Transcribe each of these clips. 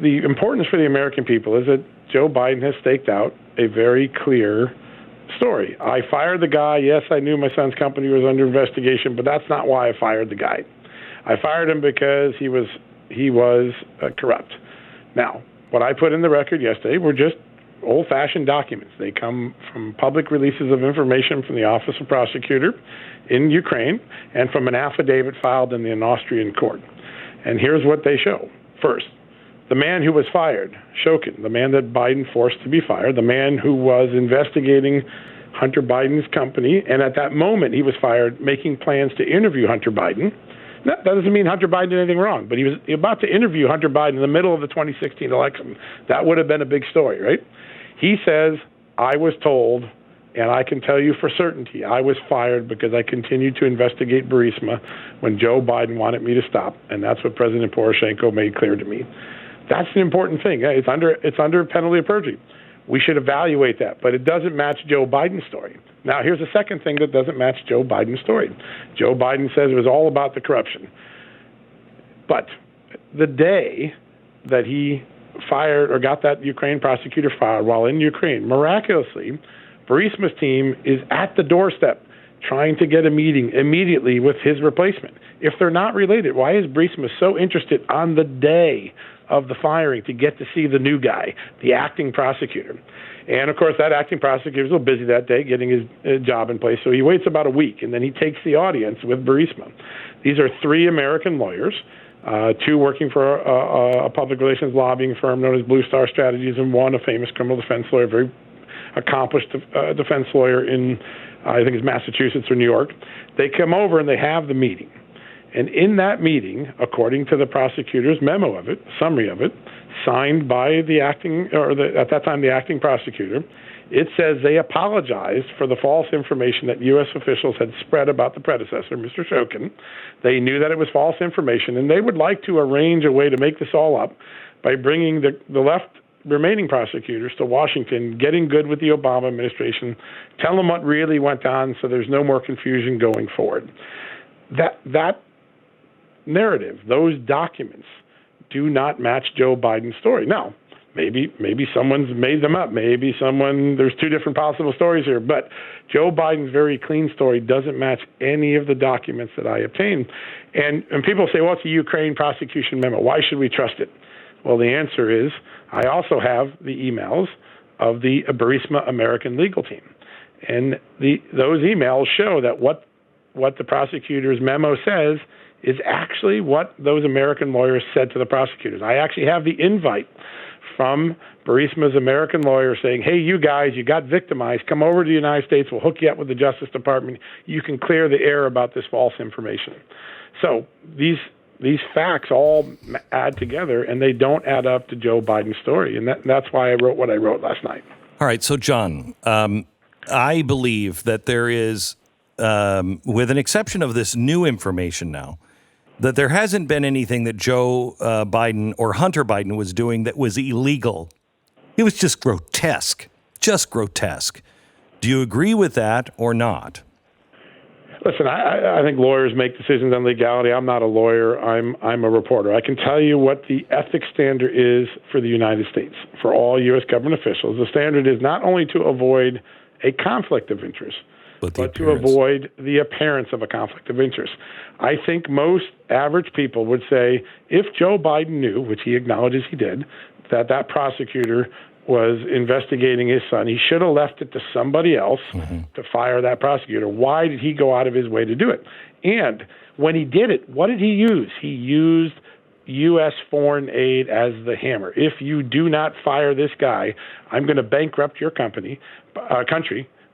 The importance for the American people is that Joe Biden has staked out a very clear story. I fired the guy. Yes, I knew my son's company was under investigation, but that's not why I fired the guy. I fired him because he was corrupt. Now, what I put in the record yesterday were just old-fashioned documents. They come from public releases of information from the Office of Prosecutor in Ukraine and from an affidavit filed in the Austrian court. And here's what they show. First, the man who was fired, Shokin, the man that Biden forced to be fired, the man who was investigating Hunter Biden's company, and at that moment he was fired, making plans to interview Hunter Biden. That doesn't mean Hunter Biden did anything wrong, but he was about to interview Hunter Biden in the middle of the 2016 election. That would have been a big story, right? He says, I was told, and I can tell you for certainty, I was fired because I continued to investigate Burisma when Joe Biden wanted me to stop, and that's what President Poroshenko made clear to me. That's an important thing. It's under penalty of perjury. We should evaluate that, but it doesn't match Joe Biden's story. Now, here's the second thing that doesn't match Joe Biden's story. Joe Biden says it was all about the corruption. But the day that he fired or got that Ukraine prosecutor fired while in Ukraine, miraculously, Burisma's team is at the doorstep trying to get a meeting immediately with his replacement. If they're not related, why is Burisma so interested on the day of the firing to get to see the new guy, the acting prosecutor? And, of course, that acting prosecutor was a little busy that day getting his job in place, so he waits about a week, and then he takes the audience with Burisma. These are three American lawyers, two working for a public relations lobbying firm known as Blue Star Strategies, and one a famous criminal defense lawyer, very accomplished defense lawyer in, I think it's Massachusetts or New York. They come over and they have the meeting. And in that meeting, according to the prosecutor's memo of it, summary of it, signed by the acting, at that time the acting prosecutor, it says they apologized for the false information that U.S. officials had spread about the predecessor, Mr. Shokin. They knew that it was false information, and they would like to arrange a way to make this all up by bringing the left remaining prosecutors to Washington, getting good with the Obama administration, tell them what really went on so there's no more confusion going forward. That narrative, those documents, do not match Joe Biden's story. Now, maybe someone's made them up. There's two different possible stories here, but Joe Biden's very clean story doesn't match any of the documents that I obtained. And people say, well, it's a Ukraine prosecution memo. Why should we trust it? Well, the answer is I also have the emails of the Burisma American legal team. And those emails show that what the prosecutor's memo says is actually what those American lawyers said to the prosecutors. I actually have the invite from Burisma's American lawyer saying, hey, you guys, you got victimized. Come over to the United States. We'll hook you up with the Justice Department. You can clear the air about this false information. So these facts all add together, and they don't add up to Joe Biden's story. And that's why I wrote what I wrote last night. All right. So, John, I believe that there is, with an exception of this new information now, that there hasn't been anything that Joe Biden or Hunter Biden was doing that was illegal. It was just grotesque. Do you agree with that or not? Listen, I think lawyers make decisions on legality. I'm not a lawyer. I'm a reporter. I can tell you what the ethics standard is for the United States, for all U.S. government officials. The standard is not only to avoid a conflict of interest, but to avoid the appearance of a conflict of interest. I think most average people would say if Joe Biden knew, which he acknowledges he did, that prosecutor was investigating his son, he should have left it to somebody else to fire that prosecutor. Why did he go out of his way to do it? And when he did it, what did he use? He used U.S. foreign aid as the hammer. If you do not fire this guy, I'm going to bankrupt your country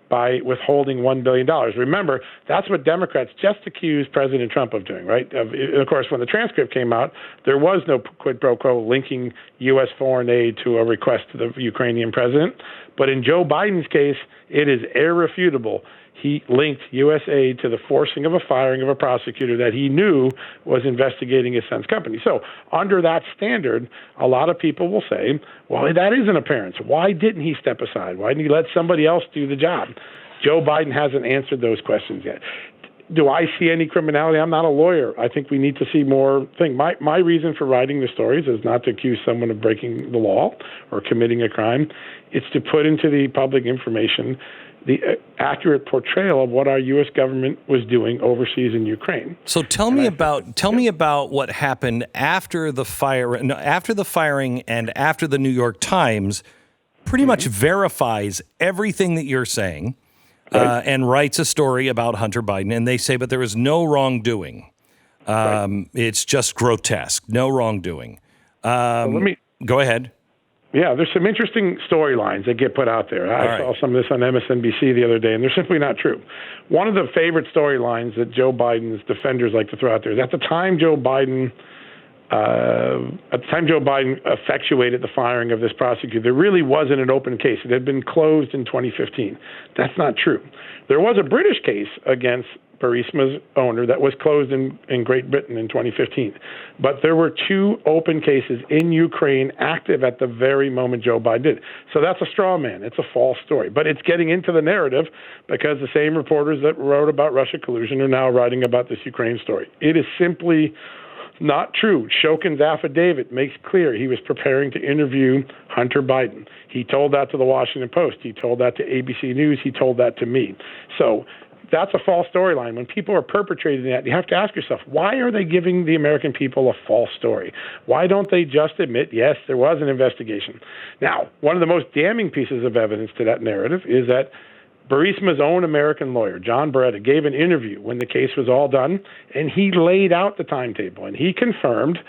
by withholding $1 billion. Remember, that's what Democrats just accused President Trump of doing, right? Of course, when the transcript came out, there was no quid pro quo linking U.S. foreign aid to a request to the Ukrainian president. But in Joe Biden's case, it is irrefutable. He linked U.S. aid to the forcing of a firing of a prosecutor that he knew was investigating his son's company. So under that standard, a lot of people will say, well, that is an appearance. Why didn't he step aside? Why didn't he let somebody else do the job? Joe Biden hasn't answered those questions yet. Do I see any criminality? I'm not a lawyer. I think we need to see more things. My reason for writing the stories is not to accuse someone of breaking the law or committing a crime. It's to put into the public information the accurate portrayal of what our U.S. government was doing overseas in Ukraine. So tell me about what happened after the firing and after the New York Times pretty much verifies everything that you're saying. Right. And writes a story about Hunter Biden, and they say, but there is no wrongdoing. Right. It's just grotesque. No wrongdoing. Go ahead. Yeah, there's some interesting storylines that get put out there. I saw some of this on MSNBC the other day, and they're simply not true. One of the favorite storylines that Joe Biden's defenders like to throw out there is at the time Joe Biden effectuated the firing of this prosecutor, there really wasn't an open case. It had been closed in 2015. That's not true. There was a British case against Burisma's owner that was closed in Great Britain in 2015. But there were 2 open cases in Ukraine active at the very moment Joe Biden did. So that's a straw man. It's a false story. But it's getting into the narrative because the same reporters that wrote about Russia collusion are now writing about this Ukraine story. It is simply not true. Shokin's affidavit makes clear he was preparing to interview Hunter Biden. He told that to the Washington Post. He told that to ABC News. He told that to me. So that's a false storyline. When people are perpetrating that, you have to ask yourself, why are they giving the American people a false story? Why don't they just admit, yes, there was an investigation? Now, one of the most damning pieces of evidence to that narrative is that Burisma's own American lawyer, John Beretta, gave an interview when the case was all done, and he laid out the timetable, and he confirmed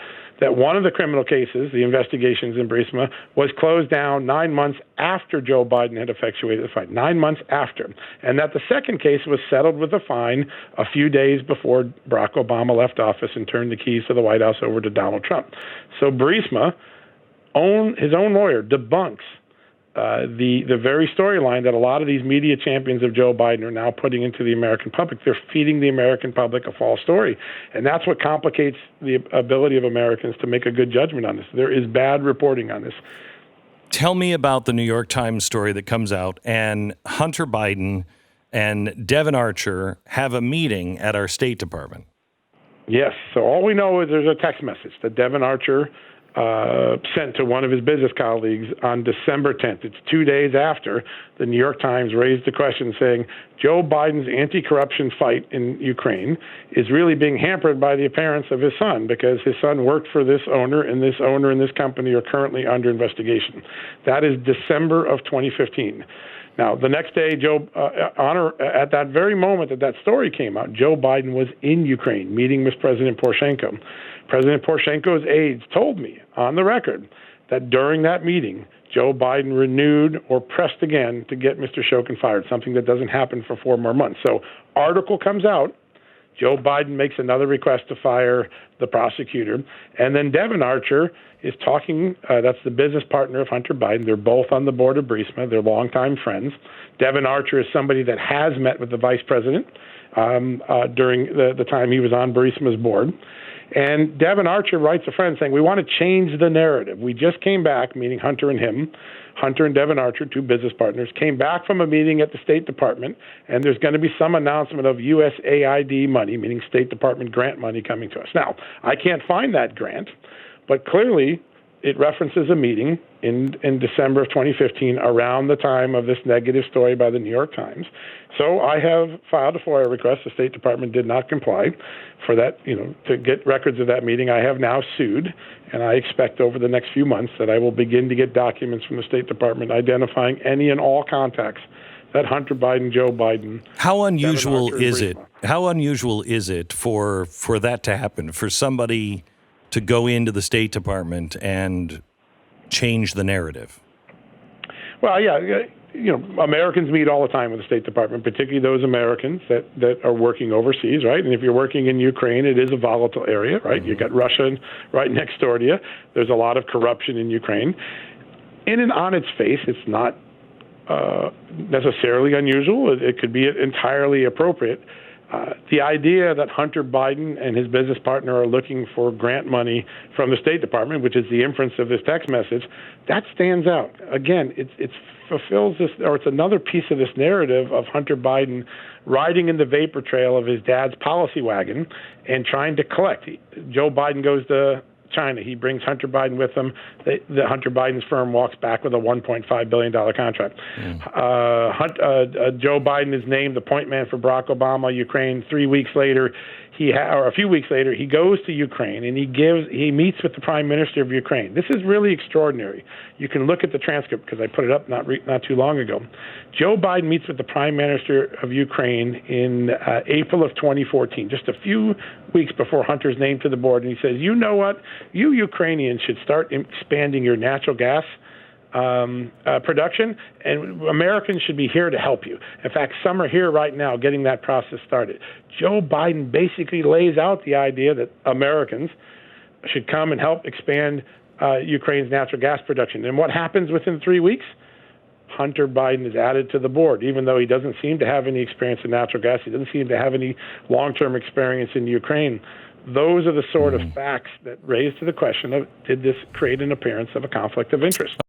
that one of the criminal cases, the investigations in Burisma, was closed down 9 months after Joe Biden had effectuated the fight, 9 months after, and that the second case was settled with a fine a few days before Barack Obama left office and turned the keys to the White House over to Donald Trump. So Burisma, his own lawyer, debunks the very storyline that a lot of these media champions of Joe Biden are now putting into the American public. They're feeding the American public a false story. And that's what complicates the ability of Americans to make a good judgment on this. There is bad reporting on this. Tell me about the New York Times story that comes out, and Hunter Biden and Devon Archer have a meeting at our State Department. Yes. So all we know is there's a text message that Devon Archer sent to one of his business colleagues on December 10th. It's 2 days after the New York Times raised the question saying Joe Biden's anti-corruption fight in Ukraine is really being hampered by the appearance of his son because his son worked for this owner and this company are currently under investigation. That is December of 2015. Now, the next day, at that very moment that story came out, Joe Biden was in Ukraine meeting with President Poroshenko. President Poroshenko's aides told me on the record that during that meeting, Joe Biden renewed or pressed again to get Mr. Shokin fired, something that doesn't happen for 4 more months. So article comes out. Joe Biden makes another request to fire the prosecutor. And then Devon Archer is talking, that's the business partner of Hunter Biden. They're both on the board of Burisma. They're longtime friends. Devon Archer is somebody that has met with the vice president during the time he was on Burisma's board. And Devon Archer writes a friend saying, we want to change the narrative. We just came back, meaning Hunter and him. Hunter and Devon Archer, 2 business partners, came back from a meeting at the State Department, and there's going to be some announcement of USAID money, meaning State Department grant money coming to us. Now, I can't find that grant, but clearly it references a meeting in December of 2015 around the time of this negative story by the New York Times. So I have filed a FOIA request. The State Department did not comply for that, to get records of that meeting. I have now sued, and I expect over the next few months that I will begin to get documents from the State Department identifying any and all contacts that Hunter Biden, Joe Biden. How unusual is it? How unusual is it for that to happen, for somebody to go into the State Department and change the narrative? Well, yeah, Americans meet all the time with the State Department, particularly those Americans that are working overseas, right? And if you're working in Ukraine, it is a volatile area, right? Mm-hmm. You've got Russia right next door to you. There's a lot of corruption in Ukraine. In and on its face, it's not necessarily unusual. It could be entirely appropriate The idea that Hunter Biden and his business partner are looking for grant money from the State Department, which is the inference of this text message, that stands out. Again, it fulfills this, or it's another piece of this narrative of Hunter Biden riding in the vapor trail of his dad's policy wagon and trying to collect. Joe Biden goes to China. He brings Hunter Biden with him. The Hunter Biden's firm walks back with a $1.5 billion contract. Joe Biden is named the point man for Barack Obama, Ukraine. 3 weeks later, or a few weeks later, he goes to Ukraine and he meets with the Prime Minister of Ukraine. This is really extraordinary. You can look at the transcript because I put it up not too long ago. Joe Biden meets with the Prime Minister of Ukraine in April of 2014, just a few weeks before Hunter's named to the board, and he says, "You know what? You Ukrainians should start expanding your natural gas production, and Americans should be here to help you. In fact, some are here right now getting that process started." Joe Biden basically lays out the idea that Americans should come and help expand Ukraine's natural gas production. And what happens within 3 weeks? Hunter Biden is added to the board, even though he doesn't seem to have any experience in natural gas. He doesn't seem to have any long-term experience in Ukraine. Those are the sort of facts that raise to the question of, did this create an appearance of a conflict of interest?